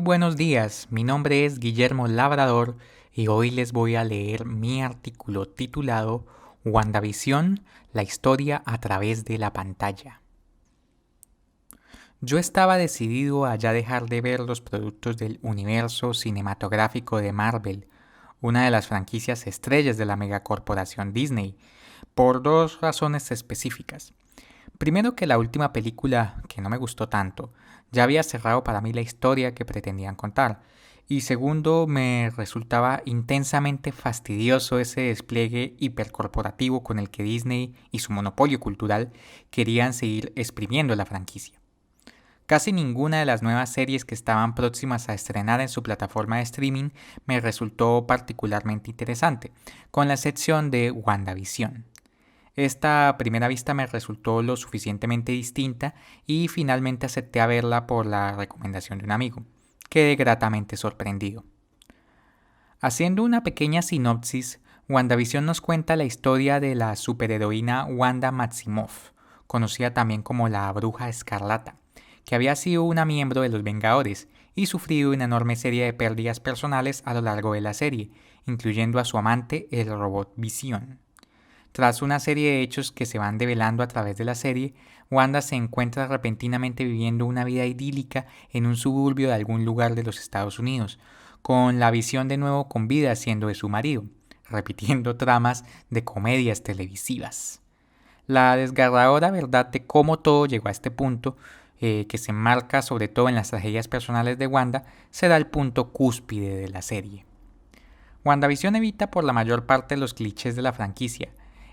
buenos días, mi nombre es Guillermo Labrador y hoy les voy a leer mi artículo titulado WandaVision, la historia a través de la pantalla. Yo estaba decidido a ya dejar de ver los productos del universo cinematográfico de Marvel, una de las franquicias estrellas de la megacorporación Disney, por dos razones específicas. Primero, que la última película, que no me gustó tanto, ya había cerrado para mí la historia que pretendían contar. Y segundo, me resultaba intensamente fastidioso ese despliegue hipercorporativo con el que Disney y su monopolio cultural querían seguir exprimiendo la franquicia. Casi ninguna de las nuevas series que estaban próximas a estrenar en su plataforma de streaming me resultó particularmente interesante, con la excepción de WandaVision. Esta primera vista me resultó lo suficientemente distinta y finalmente acepté a verla por la recomendación de un amigo. Quedé gratamente sorprendido. Haciendo una pequeña sinopsis, WandaVision nos cuenta la historia de la superheroína Wanda Maximoff, conocida también como la Bruja Escarlata, que había sido una miembro de los Vengadores y sufrido una enorme serie de pérdidas personales a lo largo de la serie, incluyendo a su amante, el robot Visión. Tras una serie de hechos que se van develando a través de la serie, Wanda se encuentra repentinamente viviendo una vida idílica en un suburbio de algún lugar de los Estados Unidos, con la Visión de nuevo con vida siendo de su marido, repitiendo tramas de comedias televisivas. La desgarradora verdad de cómo todo llegó a este punto, que se enmarca sobre todo en las tragedias personales de Wanda, será el punto cúspide de la serie. WandaVision evita por la mayor parte los clichés de la franquicia,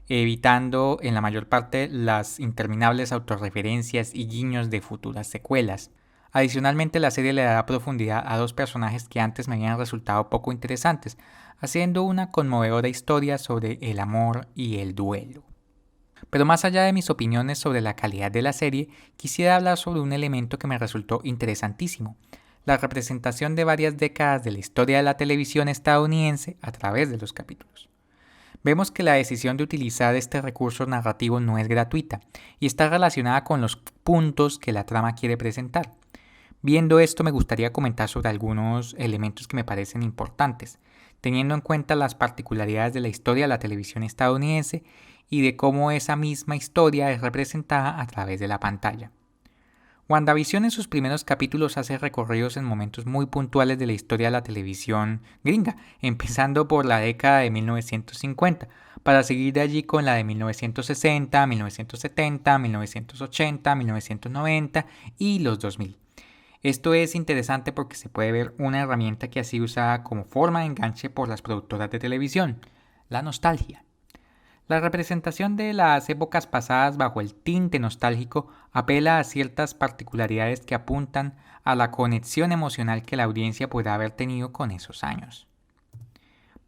evitando en la mayor parte las interminables autorreferencias y guiños de futuras secuelas. Adicionalmente, la serie le dará profundidad a dos personajes que antes me habían resultado poco interesantes, haciendo una conmovedora historia sobre el amor y el duelo. Pero más allá de mis opiniones sobre la calidad de la serie, quisiera hablar sobre un elemento que me resultó interesantísimo: la representación de varias décadas de la historia de la televisión estadounidense a través de los capítulos. Vemos que la decisión de utilizar este recurso narrativo no es gratuita y está relacionada con los puntos que la trama quiere presentar. Viendo esto, me gustaría comentar sobre algunos elementos que me parecen importantes, teniendo en cuenta las particularidades de la historia de la televisión estadounidense y de cómo esa misma historia es representada a través de la pantalla. WandaVision en sus primeros capítulos hace recorridos en momentos muy puntuales de la historia de la televisión gringa, empezando por la década de 1950, para seguir de allí con la de 1960, 1970, 1980, 1990 y los 2000. Esto es interesante porque se puede ver una herramienta que ha sido usada como forma de enganche por las productoras de televisión: la nostalgia. La representación de las épocas pasadas bajo el tinte nostálgico apela a ciertas particularidades que apuntan a la conexión emocional que la audiencia puede haber tenido con esos años.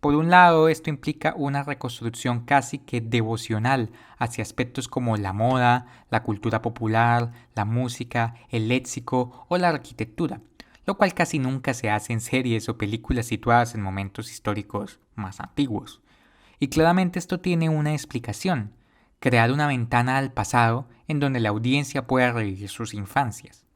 Por un lado, esto implica una reconstrucción casi que devocional hacia aspectos como la moda, la cultura popular, la música, el léxico o la arquitectura, lo cual casi nunca se hace en series o películas situadas en momentos históricos más antiguos. Y claramente esto tiene una explicación: crear una ventana al pasado en donde la audiencia pueda revivir sus infancias.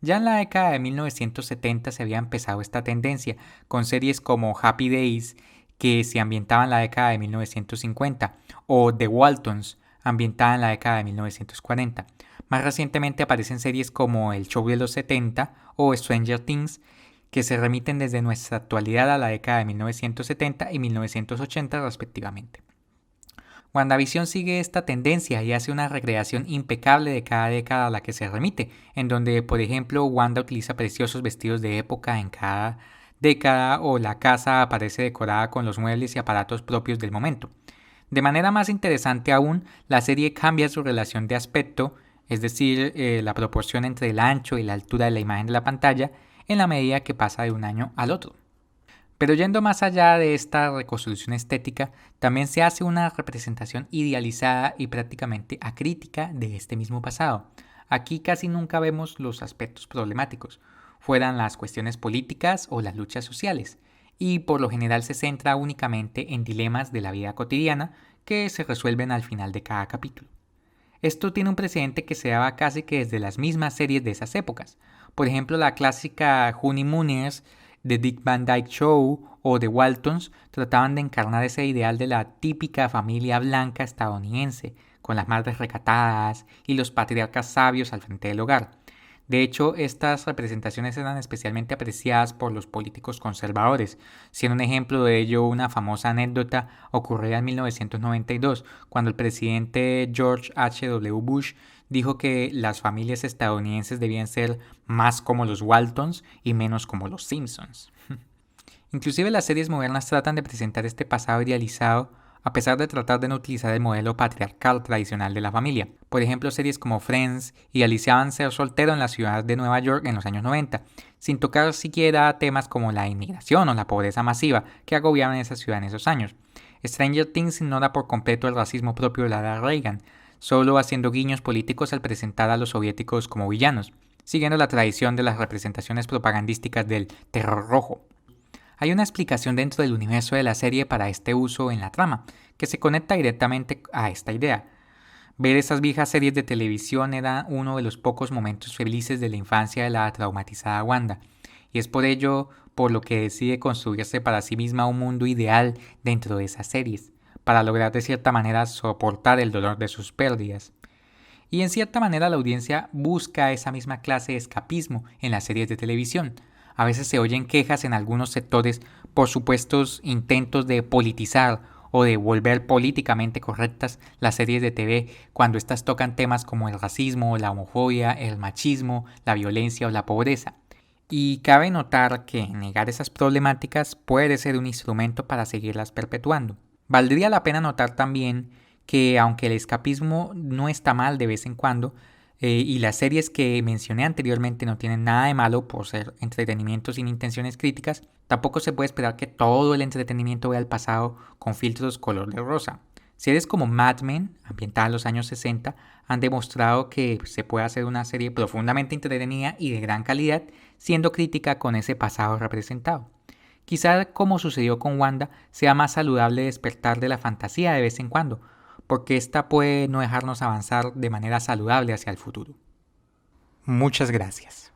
Ya en la década de 1970 se había empezado esta tendencia, con series como Happy Days, que se ambientaba en la década de 1950, o The Waltons, ambientada en la década de 1940. Más recientemente aparecen series como El Show de los 70 o Stranger Things, que se remiten desde nuestra actualidad a la década de 1970 y 1980 respectivamente. WandaVision sigue esta tendencia y hace una recreación impecable de cada década a la que se remite, en donde, por ejemplo, Wanda utiliza preciosos vestidos de época en cada década o la casa aparece decorada con los muebles y aparatos propios del momento. De manera más interesante aún, la serie cambia su relación de aspecto, es decir, la proporción entre el ancho y la altura de la imagen de la pantalla, en la medida que pasa de un año al otro. Pero yendo más allá de esta reconstrucción estética, también se hace una representación idealizada y prácticamente acrítica de este mismo pasado. Aquí casi nunca vemos los aspectos problemáticos, fueran las cuestiones políticas o las luchas sociales, y por lo general se centra únicamente en dilemas de la vida cotidiana que se resuelven al final de cada capítulo. Esto tiene un precedente que se daba casi que desde las mismas series de esas épocas. Por ejemplo, la clásica Honeymooners, The Dick Van Dyke Show o The Waltons trataban de encarnar ese ideal de la típica familia blanca estadounidense, con las madres recatadas y los patriarcas sabios al frente del hogar. De hecho, estas representaciones eran especialmente apreciadas por los políticos conservadores, siendo un ejemplo de ello una famosa anécdota ocurrida en 1992, cuando el presidente George H. W. Bush dijo que las familias estadounidenses debían ser más como los Waltons y menos como los Simpsons. Inclusive las series modernas tratan de presentar este pasado idealizado a pesar de tratar de no utilizar el modelo patriarcal tradicional de la familia. Por ejemplo, series como Friends idealizaban ser soltero en la ciudad de Nueva York en los años 90, sin tocar siquiera temas como la inmigración o la pobreza masiva que agobiaban esa ciudad en esos años. Stranger Things ignora por completo el racismo propio de la era Reagan, solo haciendo guiños políticos al presentar a los soviéticos como villanos, siguiendo la tradición de las representaciones propagandísticas del terror rojo. Hay una explicación dentro del universo de la serie para este uso en la trama, que se conecta directamente a esta idea. Ver esas viejas series de televisión era uno de los pocos momentos felices de la infancia de la traumatizada Wanda, y es por ello por lo que decide construirse para sí misma un mundo ideal dentro de esas series, para lograr de cierta manera soportar el dolor de sus pérdidas. Y en cierta manera la audiencia busca esa misma clase de escapismo en las series de televisión. A veces se oyen quejas en algunos sectores por supuestos intentos de politizar o de volver políticamente correctas las series de TV cuando éstas tocan temas como el racismo, la homofobia, el machismo, la violencia o la pobreza. Y cabe notar que negar esas problemáticas puede ser un instrumento para seguirlas perpetuando. Valdría la pena notar también que aunque el escapismo no está mal de vez en cuando, y las series que mencioné anteriormente no tienen nada de malo por ser entretenimiento sin intenciones críticas, tampoco se puede esperar que todo el entretenimiento vea el pasado con filtros color de rosa. Series como Mad Men, ambientada en los años 60, han demostrado que se puede hacer una serie profundamente entretenida y de gran calidad, siendo crítica con ese pasado representado. Quizá, como sucedió con Wanda, sea más saludable despertar de la fantasía de vez en cuando, porque esta puede no dejarnos avanzar de manera saludable hacia el futuro. Muchas gracias.